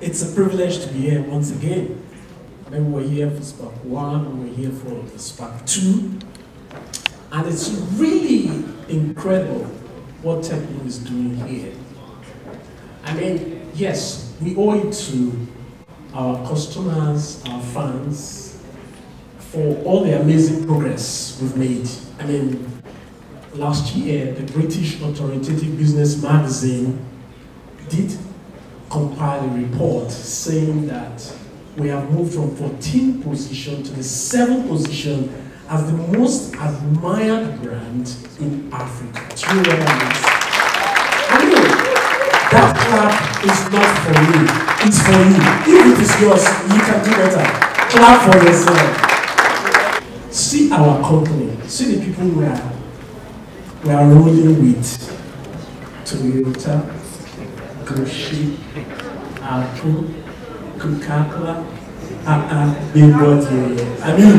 It's a privilege to be here once again. Maybe we're here for Spark 1, and we're here for Spark 2. And it's really incredible what Tecno is doing here. I mean, yes, we owe it to our customers, our fans, for all the amazing progress we've made. I mean, last year, the British authoritative business magazine did compile a report saying that we have moved from 14th position to the 7th position as the most admired brand in Africa. It's really what that means. I mean, that clap is not for me, it's for you. If it is yours, you can do better. Clap for yourself. See our company, see the people we are rolling with. Toyota, Gucci, Apple, Coca-Cola, big body. I mean,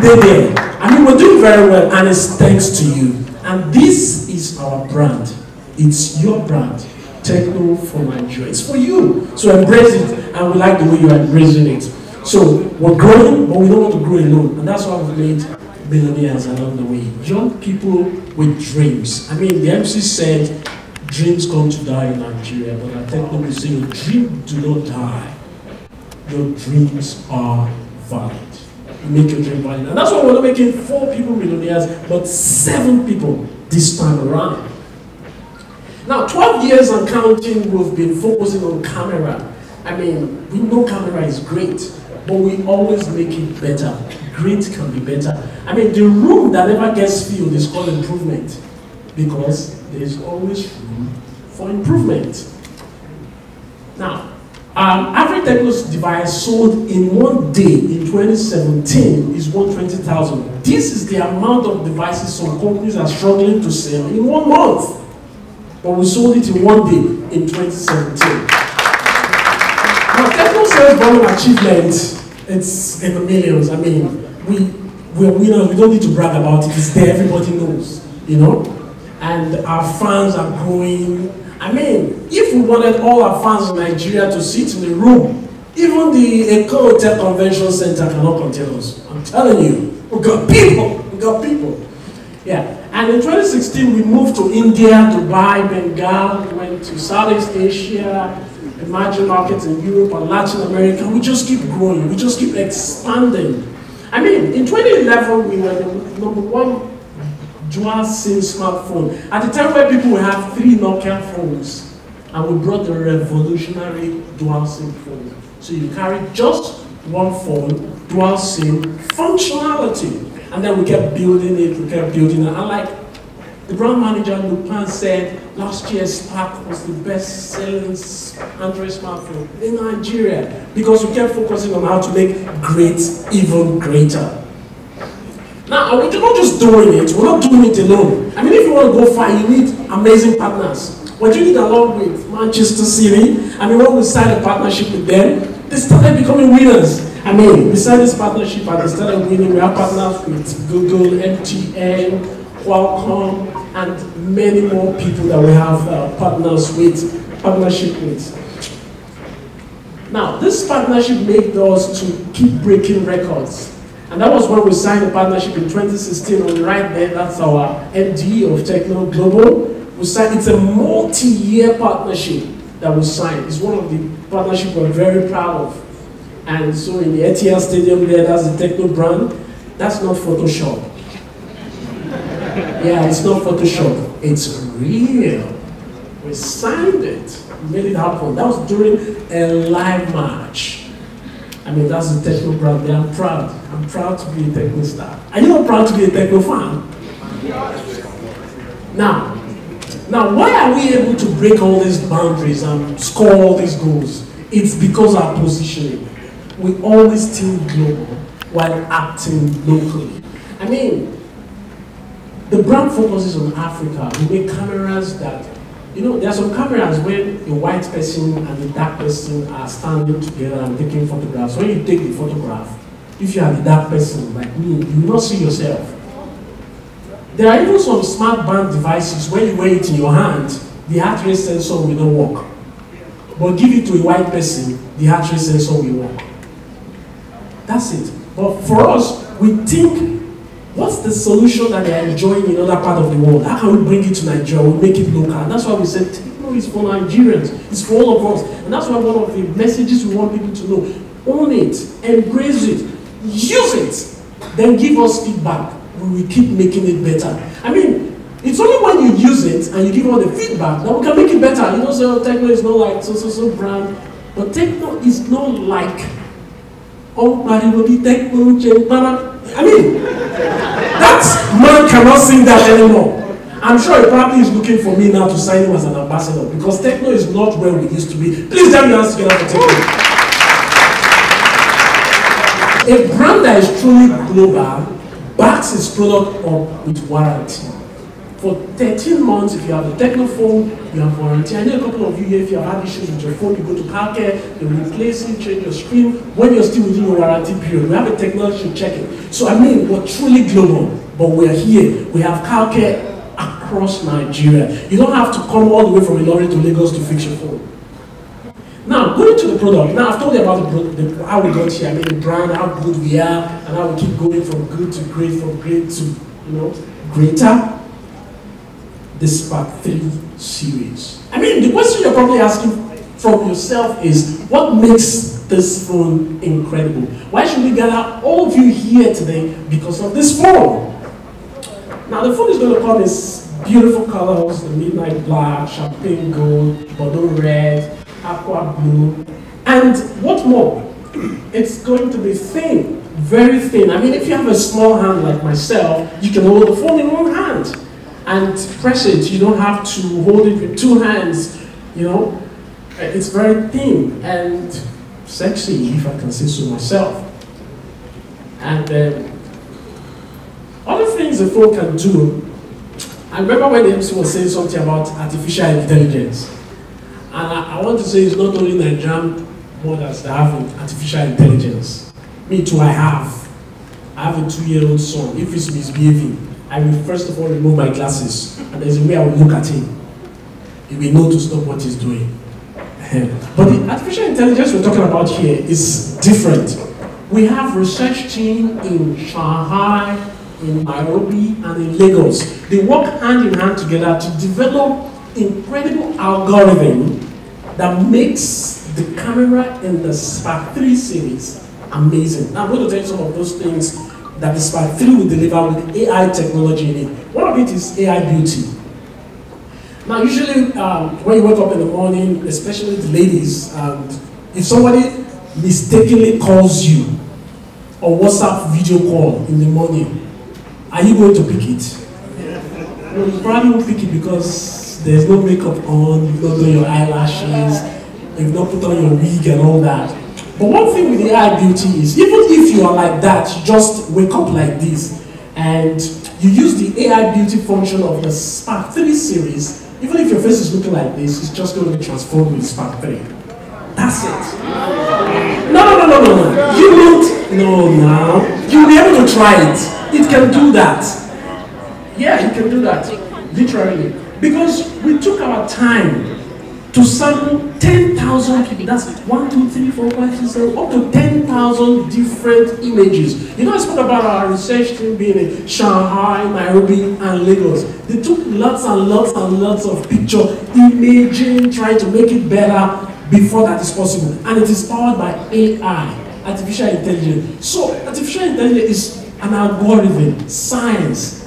they're there. I mean, we're doing very well, and it's thanks to you. And this is our brand. It's your brand, Tecno for Nigeria. It's for you. So embrace it, and we like the way you're embracing it. So we're growing, but we don't want to grow alone. And that's why we've made billionaires along the way. Young people with dreams. I mean, the MC said, dreams come to die in Nigeria, but at Tecno we say your dreams do not die. Your dreams are valid. You make your dream valid. And that's why we're not making 4 people millionaires, but 7 people this time around. Now, 12 years and counting, we've been focusing on camera. I mean, we know camera is great, but we always make it better. Great can be better. I mean, the room that never gets filled is called improvement, because there's always room for improvement. Now, average Tecno device sold in one day in 2017 is 120,000. This is the amount of devices some companies are struggling to sell in 1 month. But we sold it in 1 day in 2017. Now, Tecno sales volume achievement, it's in the millions. I mean, we're winners. We don't need to brag about it. It's there. Everybody knows, you know. And our fans are growing. I mean, if we wanted all our fans in Nigeria to sit in a room, even the Eko Hotel Convention Center cannot contain us. I'm telling you, we've got people. We've got people. Yeah. And in 2016, we moved to India, Dubai, Bengal. We went to Southeast Asia, emerging markets in Europe and Latin America. We just keep growing. We just keep expanding. I mean, in 2011, we were the #1 dual SIM smartphone. At the time where people would have 3 Nokia phones, and we brought the revolutionary dual SIM phone. So you carry just 1 phone, dual SIM functionality. And then we kept building it, we kept building it. And like the brand manager Lupin said, last year Spark was the best selling Android smartphone in Nigeria, because we kept focusing on how to make great even greater. Now, we're not just doing it, we're not doing it alone. I mean, if you want to go far, you need amazing partners. We're doing it along with Manchester City. I mean, when we signed a partnership with them, they started becoming winners. I mean, we signed this partnership and they started winning. We have partners with Google, MTN, Qualcomm, and many more people that we have partnership with. Now, this partnership made us to keep breaking records. And that was when we signed a partnership in 2016. On the right there, that's our MD of Tecno Global. We signed, it's a multi-year partnership that we signed. It's one of the partnerships we're very proud of. And so in the ATL Stadium there, that's the Tecno brand. That's not Photoshop. Yeah, it's not Photoshop. It's real. We signed it. We made it happen. That was during a live match. I mean, that's the Tecno brand there. I'm proud. I'm proud to be a Tecno star. Are you not proud to be a Tecno fan? Now, why are we able to break all these boundaries and score all these goals? It's because of our positioning. We always think global while acting locally. I mean, the brand focuses on Africa. We make cameras that, you know, there are some cameras where the white person and the dark person are standing together and taking photographs. When you take the photograph, if you are the dark person like me, you will not see yourself. There are even some smart band devices, when you wear it in your hand, the heart rate sensor will not work. but give it to a white person, the heart rate sensor will work. That's it. But for us, we think, what's the solution that they are enjoying in other part of the world? How can we bring it to Nigeria? We make it local. And that's why we said Tecno is for Nigerians. It's for all of us. And that's why one of the messages we want people to know, own it, embrace it, use it, then give us feedback. We will keep making it better. I mean, it's only when you use it and you give all the feedback that we can make it better. You know, so Tecno is not like so brand, but Tecno is not like Tecno. I mean, that man cannot sing that anymore. I'm sure he probably is looking for me now to sign him as an ambassador because Tecno is not where we used to be. Please jam your hands together for Tecno. A brand that is truly global backs its product up with warranty. For 13 months, if you have the Tecno phone, you have warranty. I know a couple of you here, if you have had issues with your phone, you go to car care, they replace it, change your screen. When you're still within your warranty period, we have a technology to check it. So I mean, we're truly global, but we're here. We have car care across Nigeria. You don't have to come all the way from Ilorin to Lagos to fix your phone. Now, going to the product. Now, I've told you about how we got here. I mean, the brand, how good we are, and how we keep going from good to great, from great to, greater. The Spark 3 series. I mean, the question you're probably asking from yourself is, what makes this phone incredible? Why should we gather all of you here today because of this phone? Now, the phone is going to come in beautiful colors, the midnight black, champagne gold, bordeaux red, aqua blue, and what more? It's going to be thin, very thin. I mean, if you have a small hand like myself, you can hold the phone in one hand and press it. You don't have to hold it with two hands, It's very thin and sexy, if I can say so myself. And other things the phone can do. I remember when the MC was saying something about artificial intelligence. And I want to say it's not only Nigerian mothers that have artificial intelligence. Me too, I have a 2-year-old son. If he's misbehaving, I will first of all remove my glasses, and there's a way I will look at him. He will know to stop what he's doing. But the artificial intelligence we're talking about here is different. We have research team in Shanghai, in Nairobi, and in Lagos. They work hand in hand together to develop incredible algorithm that makes the camera in the Spark 3 series amazing. Now I'm going to tell you some of those things that the Spark 3 will deliver with AI technology in it. One of it is AI beauty. Now usually when you wake up in the morning, especially the ladies, if somebody mistakenly calls you or WhatsApp video call in the morning, are you going to pick it? No, you probably won't pick it because there's no makeup on, you've not done your eyelashes, you've not put on your wig and all that. But one thing with the AI beauty is, even if you are like that, you just wake up like this, and you use the AI beauty function of the Spark 3 series, even if your face is looking like this, it's just going to be transformed with Spark 3. That's it. No. You won't know now. You'll be able to try it. It can do that. Yeah, it can do that. Literally. Because we took our time to sample 10,000 people. That's 1, 2, 3, 4, 5, 6, 7, up to 10,000 different images. I spoke about our research team being in Shanghai, Nairobi, and Lagos. They took lots and lots and lots of picture imaging, trying to make it better before that is possible. And it is powered by AI, artificial intelligence. So, artificial intelligence is an algorithm, science.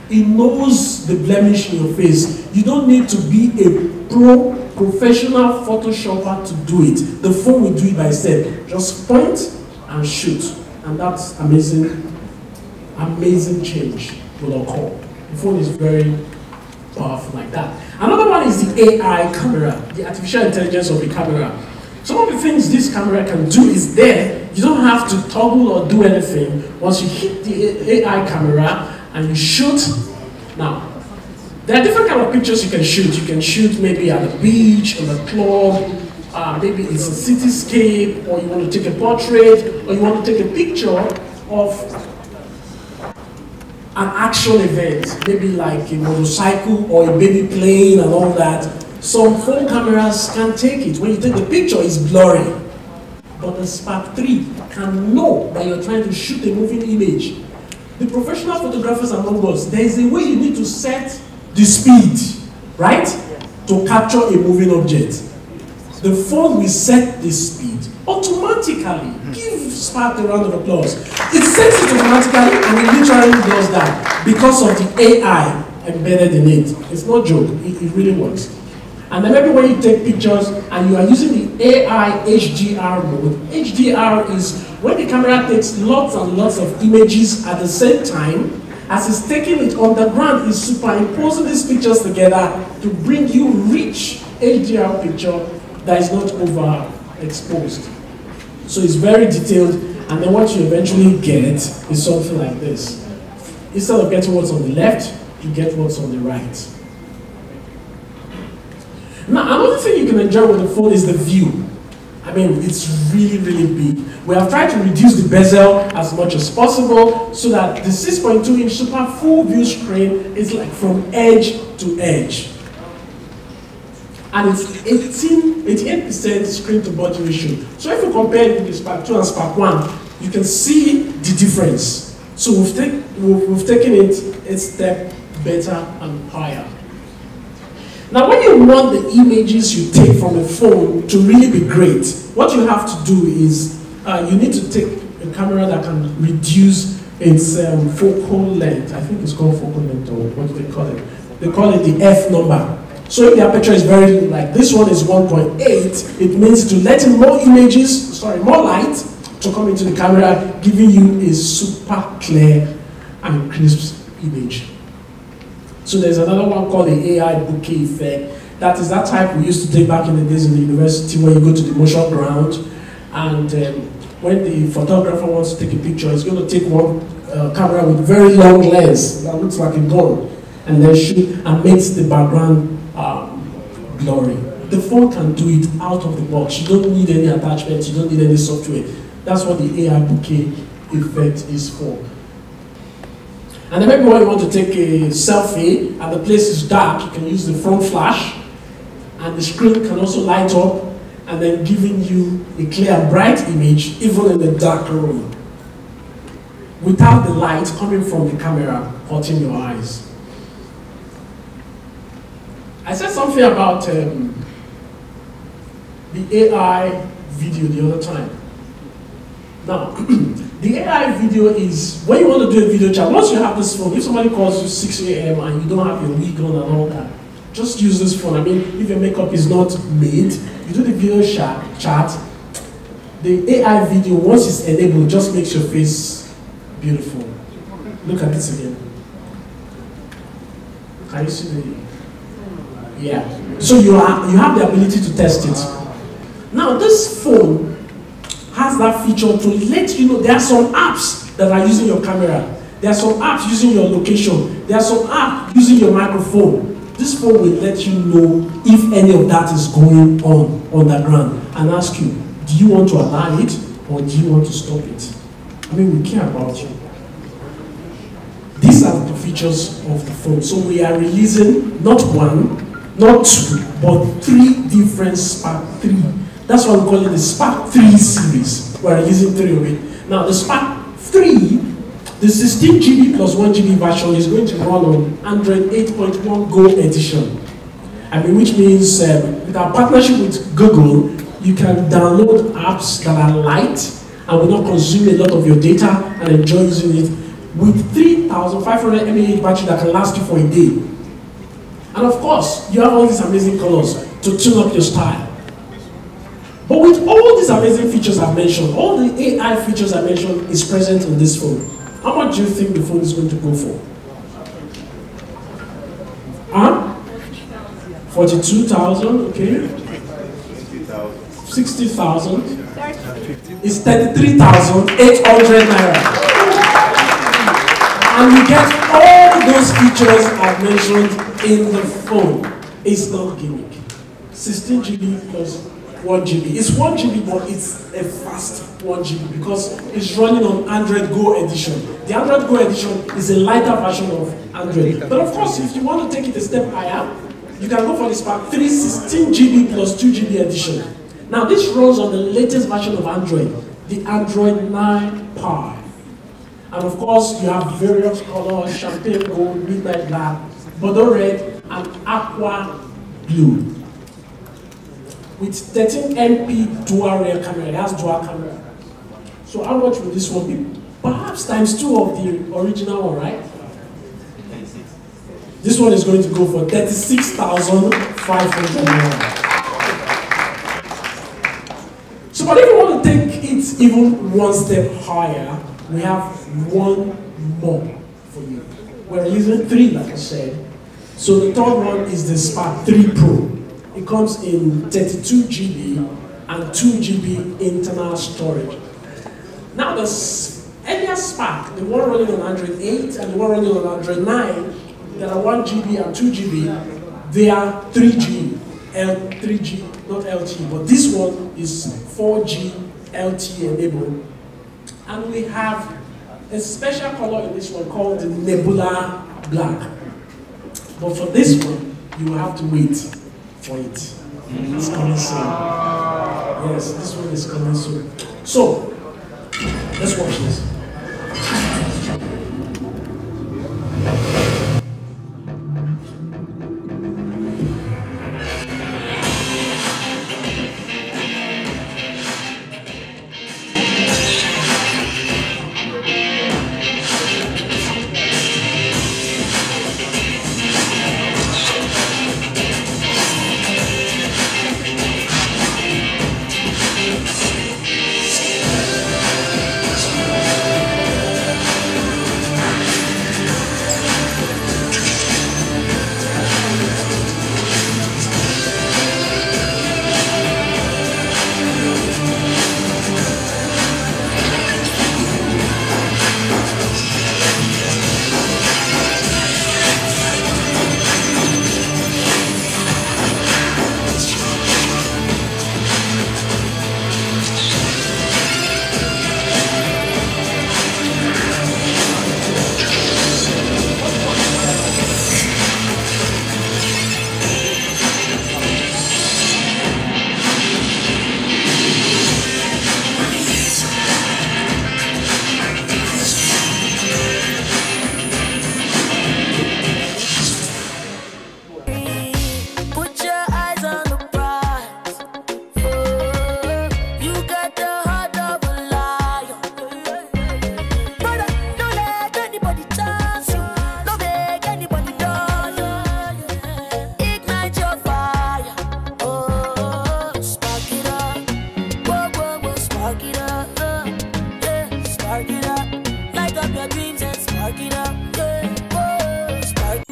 It knows the blemish in your face. You don't need to be a professional Photoshopper to do it. The phone will do it by itself. Just point and shoot. And that's amazing change will occur. The phone is very powerful like that. Another one is the AI camera, the artificial intelligence of the camera. Some of the things this camera can do is there. You don't have to toggle or do anything. Once you hit the AI camera and you shoot, now, there are different kind of pictures you can shoot. You can shoot maybe at the beach, in the club, maybe it's a cityscape, or you want to take a portrait, or you want to take a picture of an action event, maybe like a motorcycle or a baby plane and all that. Some phone cameras can take it. When you take the picture, it's blurry. But the Spark 3 can know that you're trying to shoot a moving image. The professional photographers among us, there is a way you need to set the speed, right? To capture a moving object. The phone will set the speed automatically. Give Spark a round of applause. It sets it automatically and it literally does that because of the AI embedded in it. It's not a joke, it really works. And then maybe when you take pictures and you are using the AI HDR mode, HDR is when the camera takes lots and lots of images at the same time, as it's taking it on the ground, it's superimposing these pictures together to bring you rich HDR picture that is not overexposed. So it's very detailed, and then what you eventually get is something like this. Instead of getting what's on the left, you get what's on the right. Now, another thing you can enjoy with the phone is the view. I mean, it's really, really big. We have tried to reduce the bezel as much as possible so that the 6.2-inch super full view screen is like from edge to edge. And it's 88% screen to body ratio. So if you compare it with the Spark 2 and Spark 1, you can see the difference. So we've taken it a step better and higher. Now, when you want the images you take from a phone to really be great, what you have to do is you need to take a camera that can reduce its focal length. I think it's called focal length, or what do they call it? They call it the F number. So if the aperture is very, like this one is 1.8, it means to let in more images, more light to come into the camera, giving you a super clear and crisp image. So there's another one called the AI bokeh effect. That is that type we used to take back in the days in the university where you go to the motion ground and when the photographer wants to take a picture, he's going to take one camera with very long lens that looks like a gun and then shoot and makes the background blurry. The phone can do it out of the box. You don't need any attachments, you don't need any software. That's what the AI bokeh effect is for. And then maybe when you want to take a selfie and the place is dark, you can use the front flash and the screen can also light up and then giving you a clear and bright image even in the dark room without the light coming from the camera hurting your eyes. I said something about the AI video the other time. Now, the AI video is, when you want to do a video chat, once you have this phone, if somebody calls you 6 a.m. and you don't have your wig on and all that, just use this phone. I mean, if your makeup is not made, you do the video chat, the AI video, once it's enabled, just makes your face beautiful. Look at this again. Can you see the... Yeah. So you have the ability to test it. Now, this phone has that feature to let you know there are some apps that are using your camera. There are some apps using your location. There are some apps using your microphone. This phone will let you know if any of that is going on the ground and ask you, do you want to allow it or do you want to stop it? I mean, we care about you. These are the features of the phone. So we are releasing not one, not two, but 3 different Spark 3. That's why we call it the Spark 3 series. We're releasing 3 of it. Now, the Spark 3, the 16 GB plus 1 GB version is going to run on Android 8.1 Go edition. I mean, which means with our partnership with Google, you can download apps that are light and will not consume a lot of your data and enjoy using it with 3,500 mAh battery that can last you for a day. And of course, you have all these amazing colors to tune up your style. But with all these amazing features I've mentioned, all the AI features I mentioned is present in this phone. How much do you think the phone is going to go for? Huh? 42,000, okay. 60,000. It's 33,800 naira. And you get all those features I've mentioned in the phone. It's not gimmick. 16 GB plus 1 GB. It's 1 GB, but it's a fast 1 GB because it's running on Android Go edition. The Android Go edition is a lighter version of Android. But of course, if you want to take it a step higher, you can go for the Spark 3 16GB plus 2GB edition. Now this runs on the latest version of Android, the Android 9 Pie. And of course, you have various colors: champagne gold, midnight black, bordeaux red, and aqua blue. With 13MP dual rear camera, it has dual camera. So how much will this one be? Perhaps times 2 of the original one, right? This one is going to go for 36,500 naira. So, but if you want to take it even one step higher, we have one more for you. We're using 3, like I said. So the third one is the Spark 3 Pro. It comes in 32GB and 2GB internal storage. Now the earlier Spark, the one running on Android 8 and the one running on Android 9, that are 1GB and 2GB, they are 3G, 3G, not LTE, but this one is 4G LTE enabled. And we have a special color in this one called the Nebula Black. But for this one, you will have to wait for it. It's coming soon. Yes, this one is coming soon. So, let's watch this.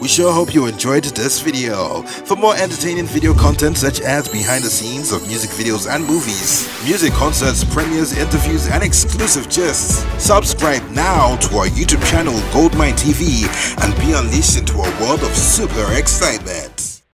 We sure hope you enjoyed this video. For more entertaining video content such as behind the scenes of music videos and movies, music concerts, premieres, interviews, and exclusive gists, subscribe now to our YouTube channel Goldmynetv and be unleashed into a world of super excitement.